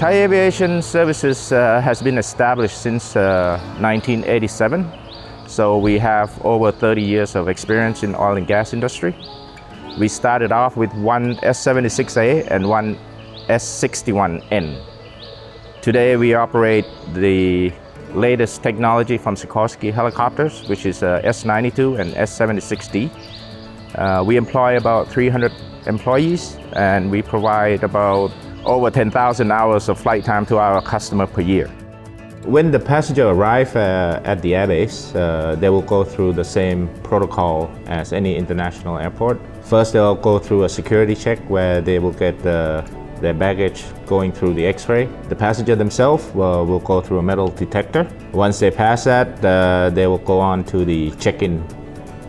Thai Aviation Services has been established since 1987. So we have over 30 years of experience in oil and gas industry. We started off with one S-76A and one S-61N. Today we operate the latest technology from Sikorsky helicopters, which is S-92 and S-76D. We employ about 300 employees, and we provide about over 10,000 hours of flight time to our customer per year. When the passenger arrive at the airbase, they will go through the same protocol as any international airport. First, they'll go through a security check where they will get their baggage going through the X-ray. The passenger themselves will go through a metal detector. Once they pass that, they will go on to the check-in.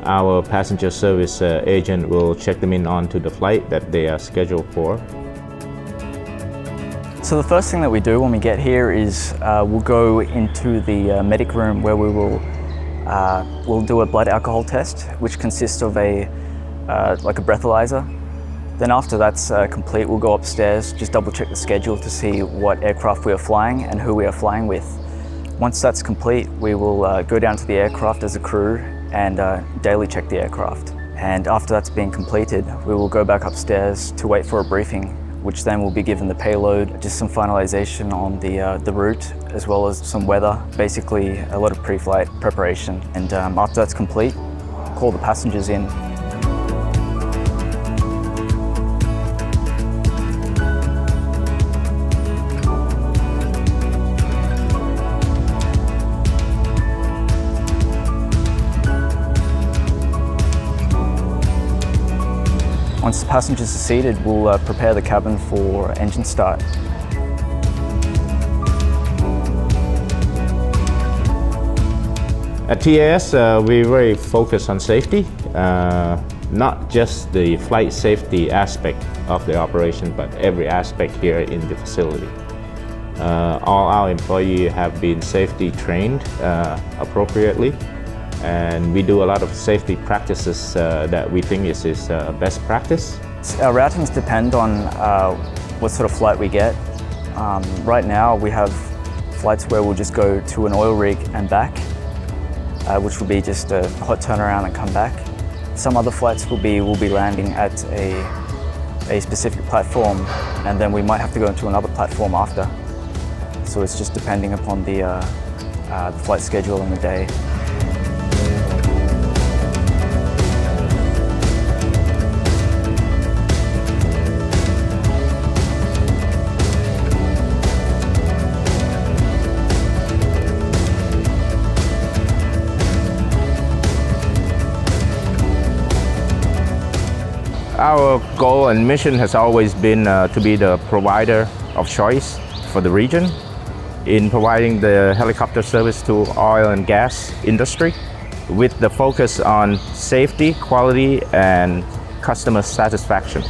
Our passenger service agent will check them in onto the flight that they are scheduled for. So the first thing that we do when we get here is we'll go into the medic room where we'll do a blood alcohol test, which consists of like a breathalyzer. Then after that's complete, we'll go upstairs, just double check the schedule to see what aircraft we are flying and who we are flying with. Once that's complete, we will go down to the aircraft as a crew and daily check the aircraft. And after that's been completed, we will go back upstairs to wait for a briefing, which then will be given the payload, just some finalization on the route, as well as some weather, basically a lot of pre-flight preparation. And after that's complete, call the passengers in. Once the passengers are seated, we'll prepare the cabin for engine start. At TAS, we very focus on safety, not just the flight safety aspect of the operation, but every aspect here in the facility. All our employees have been safety trained appropriately. And we do a lot of safety practices that we think is best practice. Our routings depend on what sort of flight we get. Right now we have flights where we'll just go to an oil rig and back, which will be just a hot turnaround and come back. Some other flights we'll be landing at a specific platform, and then we might have to go into another platform after. So it's just depending upon the flight schedule and the day. Our goal and mission has always been to be the provider of choice for the region in providing the helicopter service to oil and gas industry with the focus on safety, quality, and customer satisfaction.